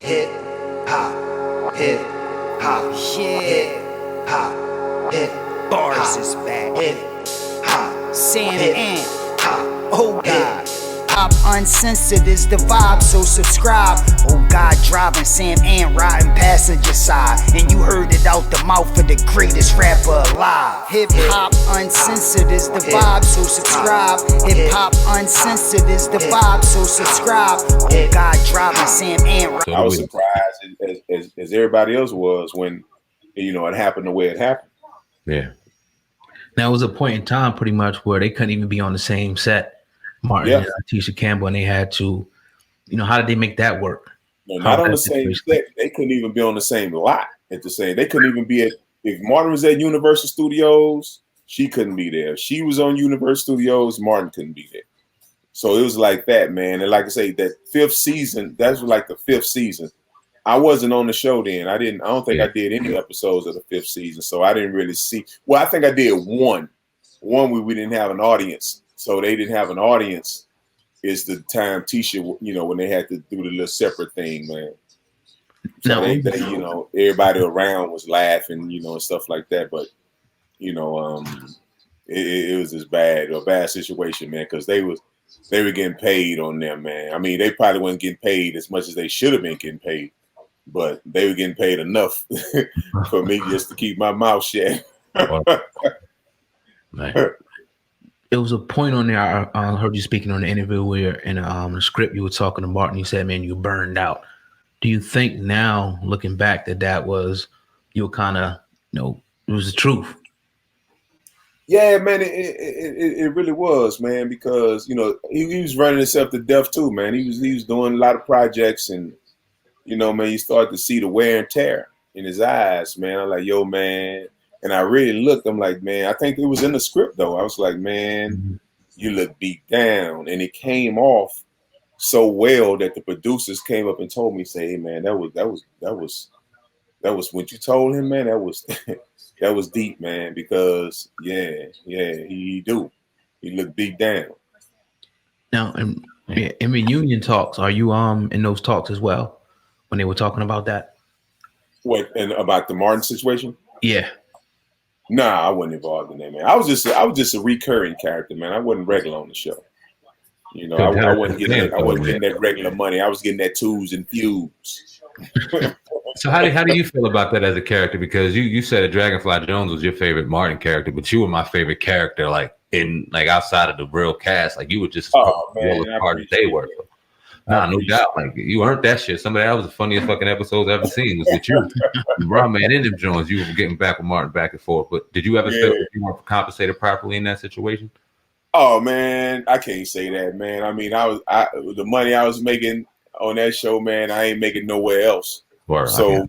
Hip hop, hip hop, hip hop, hip Bars is back. hip hop, Sam hip and hop. oh God. Hop Uncensored is the vibe, so subscribe. Oh God, driving Sam and riding passenger side. And you heard it out the mouth of the greatest rapper alive. Hip Hop Uncensored is the vibe, so subscribe. Hip Hop Uncensored is the vibe, so subscribe. Oh God, driving Sam and I was surprised as everybody else was when, it happened the way it happened. Yeah. Now, it was a point in time pretty much where they couldn't even be on the same set, Martin and Tisha Campbell, and they had to, how did they make that work? No, not on the same set. They couldn't even be on the same lot at the same. They couldn't even be if Martin was at Universal Studios, she couldn't be there. If she was on Universal Studios, Martin couldn't be there. So it was like that, man. And like I say, that fifth season, that's like the fifth season. I wasn't on the show then. I don't think I did any episodes of the fifth season. So I didn't really see. Well, I think I did one where we didn't have an audience. So they didn't have an audience is the time Tisha, when they had to do the little separate thing, man. So they everybody around was laughing, and stuff like that. But, it was a bad situation, man, because they were getting paid on them, man. I mean, they probably weren't getting paid as much as they should have been getting paid, but they were getting paid enough for me just to keep my mouth shut. It was a point on there. I heard you speaking on the interview where in the script you were talking to Martin. You said, "Man, you burned out." Do you think now, looking back, that was you were kind of, it was the truth? Yeah, man, it really was, man, because he was running himself to death too, man. He was doing a lot of projects, and man, you start to see the wear and tear in his eyes, man. I'm like, yo, man. And I really looked, I'm like, man, I think it was in the script though. I was like, man, you look beat down. And it came off so well that the producers came up and told me, say, hey man, that was what you told him, man. That was that was deep, man, because he looked beat down. Now in reunion talks, are you in those talks as well when they were talking about that? What, and about the Martin situation? Yeah. Nah, I wasn't involved in that, man. I was just a recurring character, man. I wasn't regular on the show. I wasn't getting that regular money. I was getting that twos and FEUDs. So how do you feel about that as a character? Because you said that Dragonfly Jones was your favorite Martin character, but you were my favorite character, like outside of the real cast. Like you were just part that they were. Nah, no doubt. Like you earned that shit. Some of that was the funniest fucking episodes I've ever seen was with you. Bro, man, in them Jones, you were getting back with Martin back and forth. But did you ever feel that you weren't compensated properly in that situation? Oh man, I can't say that, man. I mean, the money I was making on that show, man, I ain't making nowhere else. So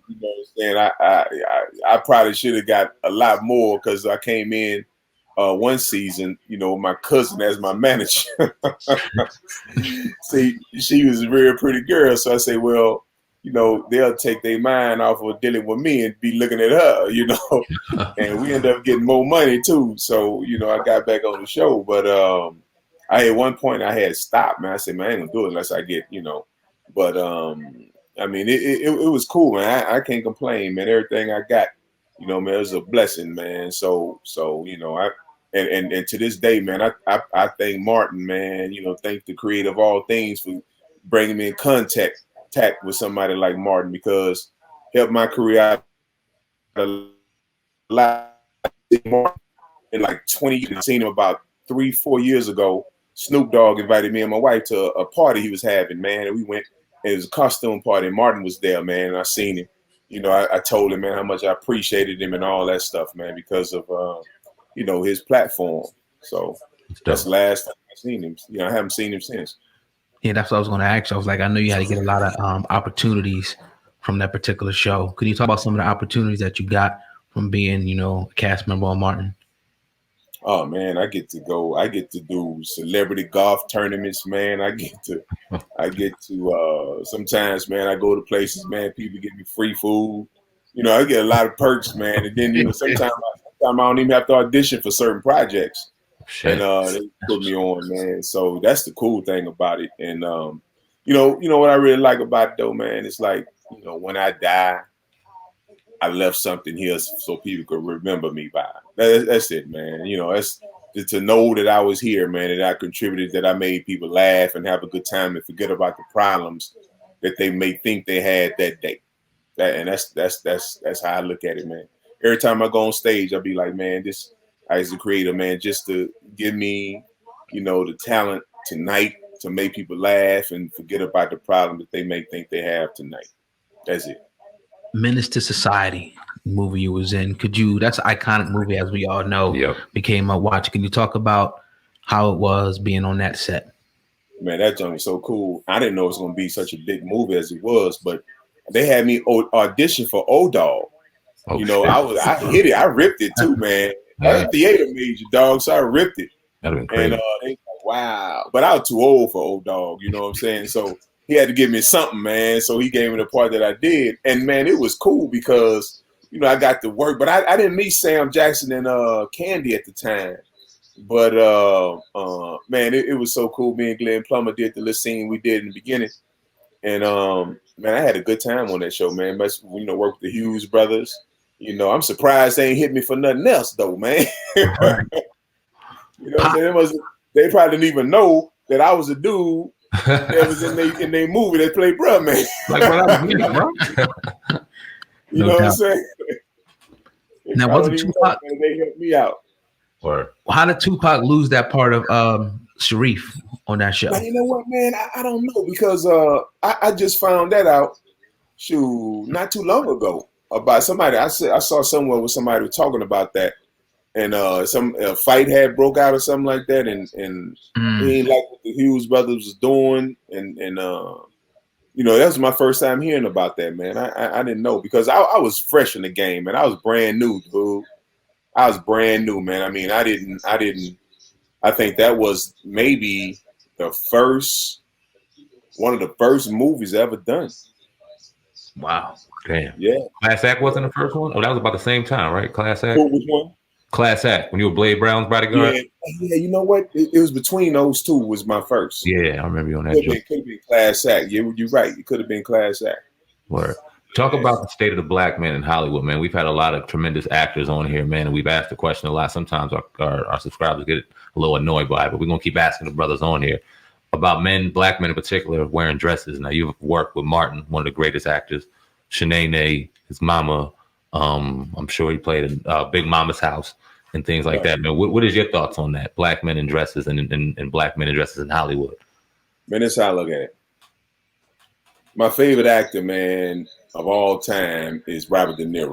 I probably should have got a lot more because I came in one season, my cousin as my manager. See, she was a very pretty girl, so I say, well, they'll take their mind off of dealing with me and be looking at her, and we end up getting more money too. So, I got back on the show, but at one point I had stopped, man. I said, man, I ain't gonna do it unless I get, but I mean, it was cool, man. I can't complain, man. Everything I got, man, it was a blessing, man. So and to this day, man, I thank Martin, man. Thank the creator of all things for bringing me in contact with somebody like Martin, because helped my career out a lot. In like 20 years, I seen him about 3-4 years ago. Snoop Dogg invited me and my wife to a party he was having, man, and we went. It was a costume party, and Martin was there, man, and I seen him. I told him, man, how much I appreciated him and all that stuff, man, because of his platform. So that's the last time I seen him. I haven't seen him since. Yeah, that's what I was going to ask you. I was like, I know you had to get a lot of opportunities from that particular show. Could you talk about some of the opportunities that you got from being, a cast member on Martin? Oh man, I get to do celebrity golf tournaments, man. I get to sometimes, man, I go to places, man, people give me free food. I get a lot of perks, man. And then, sometimes I don't even have to audition for certain projects. Shit. And they put me on, man. So that's the cool thing about it. And You know what I really like about it though, man. It's like, you know, when I die, I left something here so people could remember me by. That's it, man. You know, that's to know that I was here, man, that I contributed, that I made people laugh and have a good time and forget about the problems that they may think they had that day. That's how I look at it, man. Every time I go on stage, I'll be like, man, I as a creator, man, just to give me, you know, the talent tonight to make people laugh and forget about the problem that they may think they have tonight. That's it. Menace to Society movie you was in. That's an iconic movie, as we all know. Yep. Became a watch. Can you talk about how it was being on that set? Man, that joint was so cool. I didn't know it was going to be such a big movie as it was, but they had me audition for O-Dog. Oh, you know, shit. I hit it. I ripped it too, man. I theater major, dog, so I ripped it. That'd have been crazy. And they like, wow. But I was too old for O-Dog, you know what I'm saying? So he had to give me something, man. So he gave me the part that I did. And, man, it was cool because, you know, I got to work. But I didn't meet Sam Jackson and Candy at the time. But, man, it was so cool. Me and Glenn Plummer did the little scene we did in the beginning. And, man, I had a good time on that show, man. You know, work with the Hughes brothers. You know, I'm surprised they ain't hit me for nothing else, though, man. You know what I'm saying? They probably didn't even know that I was a dude that was in their movie that played bruh, man. Like what I was meaning, bro. You know what I'm saying? Now, wasn't Tupac? They helped me out. Or How did Tupac lose that part of Sharif on that show? Now, you know what, man? I don't know because I just found that out, not too long ago about somebody. I saw somewhere with somebody talking about that, and some fight had broke out or something like that, and he ain't like what the Hughes brothers was doing, and you know, that was my first time hearing about that, man. I didn't know because I was fresh in the game, and I was brand new, dude. I was brand new, man. I mean, I think that was maybe one of the first movies ever done. Wow. damn. Yeah. Class Act wasn't the first one? Oh, that was about the same time, right? Class Act? Which one? Class Act, when you were Blade Brown's bodyguard? Yeah, you know what? It was between those two was my first. Yeah, I remember you on that Could joke. have been Class Act. Yeah, you're right. It could have been Class Act. Word. Talk about the state of the black man in Hollywood, man. We've had a lot of tremendous actors on here, man, and we've asked the question a lot. Sometimes our subscribers get a little annoyed by it, but we're going to keep asking the brothers on here about black men in particular, wearing dresses. Now, you've worked with Martin, one of the greatest actors, Shanae, his mama. I'm sure he played in Big Mama's House and things like that. Man, what is your thoughts on that? Black men in dresses and black men in dresses in Hollywood. Man, that's how I look at it. My favorite actor, man, of all time is Robert De Niro.